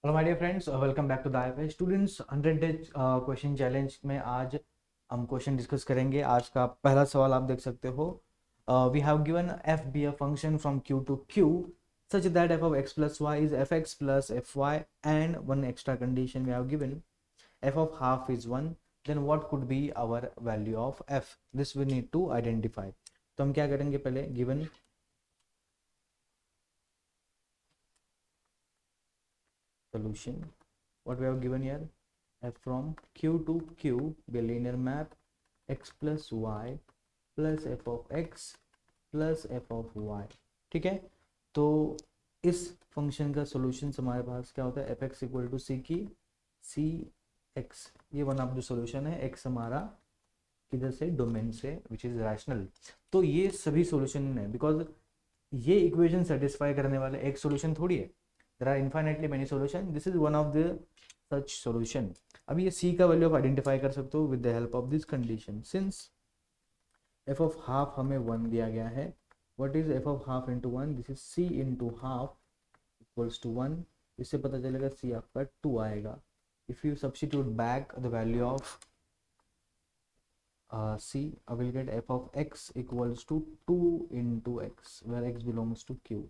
Hello my dear friends, welcome back to the IFS students 100 days question challenge में आज हम question discuss करेंगे। आज का पहला सवाल आप देख सकते हो। We have given f be a function from q to q such that f of x plus y is f x plus f y and one extra condition we have given f of half is one, then what could be our value of f, this we need to identify. तो हम क्या करेंगे, पहले given solution what we have given here, f from q to q be a linear map x plus y plus f of x plus f of y। ठीक है, तो इस function का सॉल्यूशन हमारे पास क्या होता है, एफ एक्स इक्वल टू सी की सी एक्स, ये वन ऑफ द सॉल्यूशन है। एक्स हमारा किधर से, डोमेन से, विच इज रैशनल। तो ये सभी सॉल्यूशन है बिकॉज ये इक्वेशन सेटिस्फाई करने वाले एक सॉल्यूशन थोड़ी है। There are infinitely many solution, this is one of the such solution. अब ये सी का वैल्यू आप आइडेंटिफाई कर सकते हो with the help of this condition. Since f of half हमें वन दिया गया है, what is f of half into one, this is c into half equals to one. इससे पता चलेगा सी आपका टू आएगा। If you substitute back the value of C, I will get f of x equals to 2 into x where x belongs to q।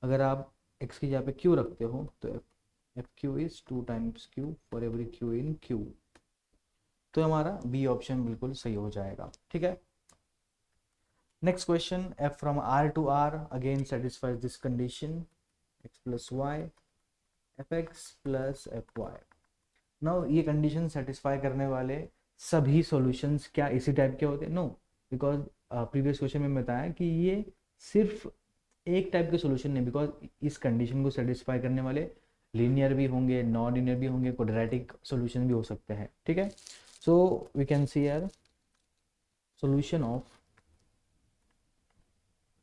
अगर आप x की जगह पे q रखते हो तो F Q is 2 times q for every q in q। तो हमारा बी ऑप्शन बिल्कुल सही हो जाएगा। ठीक है, next question, f from r to r again satisfies this condition x plus y f x plus f y. Now ये condition satisfy करने वाले सभी सॉल्यूशंस क्या इसी टाइप के होते हैं? नो, बिकॉज प्रीवियस क्वेश्चन में बताया कि ये सिर्फ एक टाइप के सॉल्यूशन नहीं, बिकॉज इस कंडीशन को सेटिस्फाई करने वाले लीनियर भी होंगे, नॉन लीनियर भी होंगे, क्वाड्रेटिक सॉल्यूशन भी हो सकते हैं। ठीक है, सो वी कैन सी यार solution of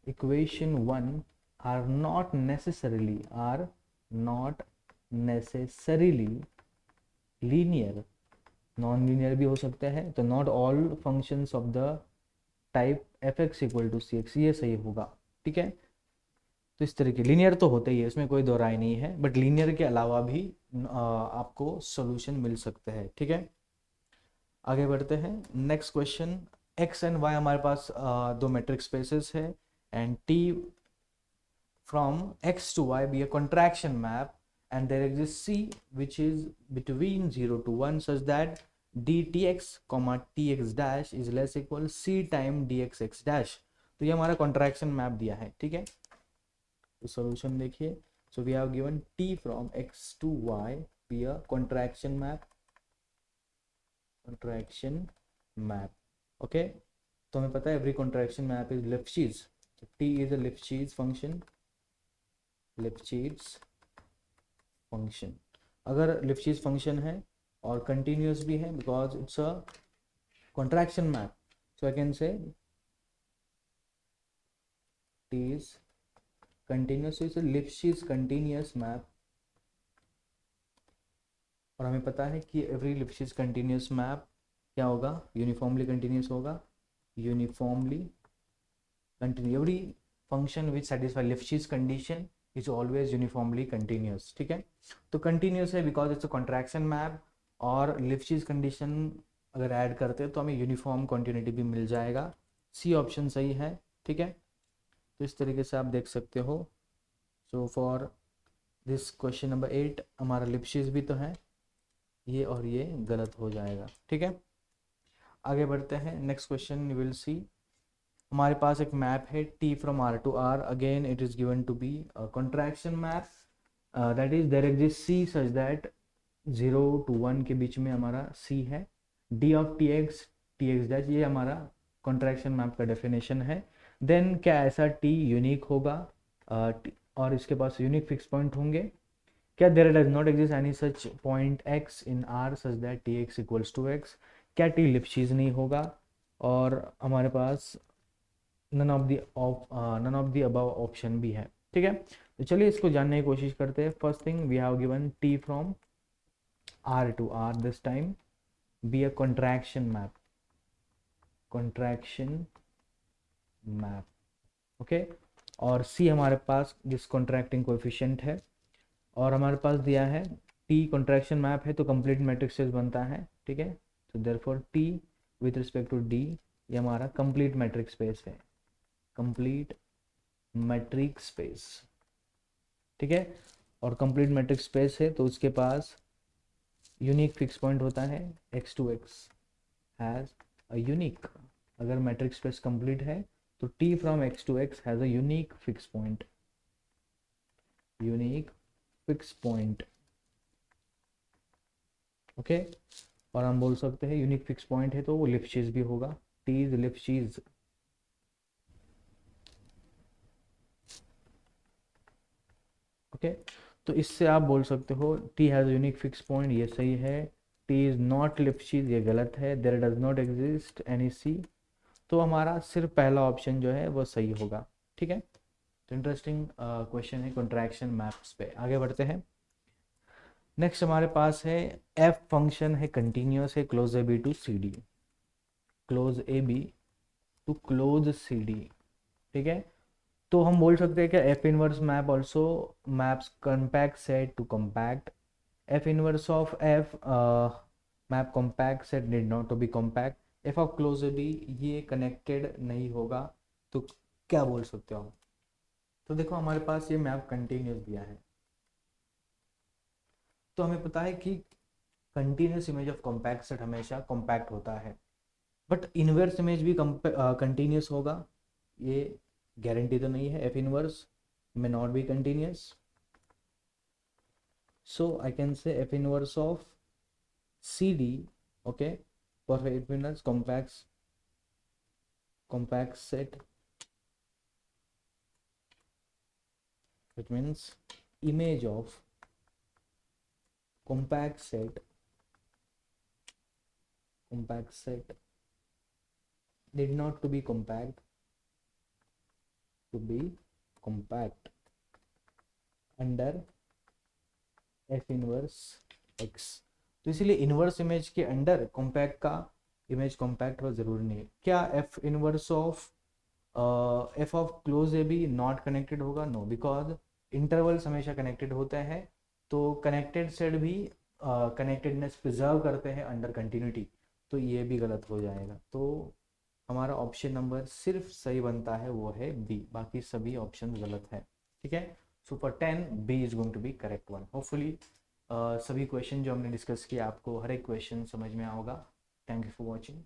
equation one are not necessarily linear, non linear भी हो सकता है। तो not all functions of the type f x equal to c x, ये सही होगा। ठीक है, तो इस तरीके लीनियर तो होते ही है, इसमें कोई दो राय नहीं है, बट लीनियर के अलावा भी आपको सॉल्यूशन मिल सकते हैं। ठीक है, आगे बढ़ते हैं। Next question, x and y हमारे पास दो मेट्रिक स्पेसेस है and t from x to y be a contraction map and there exists C which is between 0 to 1 such that dtx comma tx dash is less equal C time dxx dash। तो ये हमारा contraction map दिया है। ठीक है, तो solution देखिए, so we have given t from x to y be a contraction map। Okay, तो हमें पता है every contraction map is Lipschitz, t is a Lipschitz function, Lipschitz function. अगर लिफ्शिज फंक्शन है और कंटिन्यूस भी है because it's a contraction map, so I can say T is continuous, is Lipschitz continuous map. और हमें पता है कि एवरी लिफ्शिज कंटिन्यूस मैप क्या होगा, यूनिफॉर्मली कंटिन्यूस होगा। Uniformly continue, every function which satisfy Lipschitz condition is always uniformly continuous. ठीक है, तो कंटिन्यूस है because it's a contraction map, और लिफ्शिज कंडीशन अगर ऐड करते हैं तो हमें यूनिफॉर्म कॉन्टिन्यूटी भी मिल जाएगा। सी ऑप्शन सही है। ठीक है, तो इस तरीके से आप देख सकते हो। So for this question number 8 हमारा लिफ्शिज भी तो है, ये और ये गलत हो जाएगा। ठीक है, आगे बढ़ते हैं। Next question you will see, हमारे पास एक मैप है t from r to r, again it is given to be contraction map, that is there exist c such that 0 to 1 के बीच में हमारा सी है। D of t x dash, ये हमारा कॉन्ट्रैक्शन मैप का डेफिनेशन है। देन क्या ऐसा टी यूनिक होगा और इसके पास यूनिक फिक्स पॉइंट होंगे? क्या there does not exist any such point X in R such that T X equals to X? क्या टी लिप्शीज नहीं होगा? और हमारे पास none of the above option भी है। ठीक है, तो चलिए इसको जानने की कोशिश करते हैं। First thing we have given t from r to r this time be a contraction map। Okay, और c हमारे पास जिस कॉन्ट्रैक्टिंग कोएफिशिएंट है, और हमारे पास दिया है टी कॉन्ट्रैक्शन मैप है तो कंप्लीट मैट्रिक्स स्पेस बनता है, ठीक है। तो therefore t with respect to d ये हमारा कंप्लीट मैट्रिक्स स्पेस है, कंप्लीट मैट्रिक स्पेस, ठीक है। और कंप्लीट मैट्रिक स्पेस है तो उसके पास यूनिक फिक्स पॉइंट होता है, x to x has a unique, अगर मैट्रिक स्पेस कंप्लीट है तो t from x to x has a unique fix point, unique fix point, okay. और हम बोल सकते हैं यूनिक फिक्स पॉइंट है तो वो लिफ्शिज भी होगा, टी इज लिफ्शिज, ओके। तो इससे आप बोल सकते हो T has unique fix point, ये सही है। टी इज़ नॉट लिफ्शिज, ये गलत है। There does not exist any C, तो हमारा सिर्फ पहला ऑप्शन जो है वो सही होगा, ठीक है। तो इंटरेस्टिंग क्वेश्चन है कॉन्ट्रैक्शन मैप्स पे। आगे बढ़ते हैं। नेक्स्ट हमारे पास है एफ फंक्शन है कंटिन्यूस है close a b to c d, close a b to close c d, ठीक है। तो हम बोल सकते हैं कि f inverse map also maps compact set to compact, f inverse of f map compact set need not to be compact, f of close a b ये connected नहीं होगा, तो क्या बोल सकते हो हम। तो देखो हमारे पास ये मैप कंटिन्यूस दिया है, तो हमें पता है कि continuous image of compact set हमेशा कॉम्पैक्ट होता है, बट इनवर्स इमेज भी कंटिन्यूस होगा, ये गारंटी तो नहीं है। F inverse may not be continuous, so I can say f inverse of cd, okay, for f inverse compact set, which means image of compact set, compact set need not to be compact, to be compact under f inverse x, तो इसीलिए inverse image के under compact का image compact हो जरूरी नहीं है। क्या f inverse of f of close a b not connected होगा, नो, बिकॉज इंटरवल्स हमेशा कनेक्टेड होते हैं, तो कनेक्टेड सेट भी कनेक्टेडनेस प्रिजर्व करते हैं अंडर कंटिन्यूटी, तो ये भी गलत हो जाएगा। तो हमारा ऑप्शन नंबर सिर्फ सही बनता है वो है बी, बाकी सभी ऑप्शन गलत है, ठीक है। So for 10 b is going to be correct one. Hopefully सभी क्वेश्चन जो हमने डिस्कस किए आपको हर एक क्वेश्चन समझ में आओगा। Thank you for watching.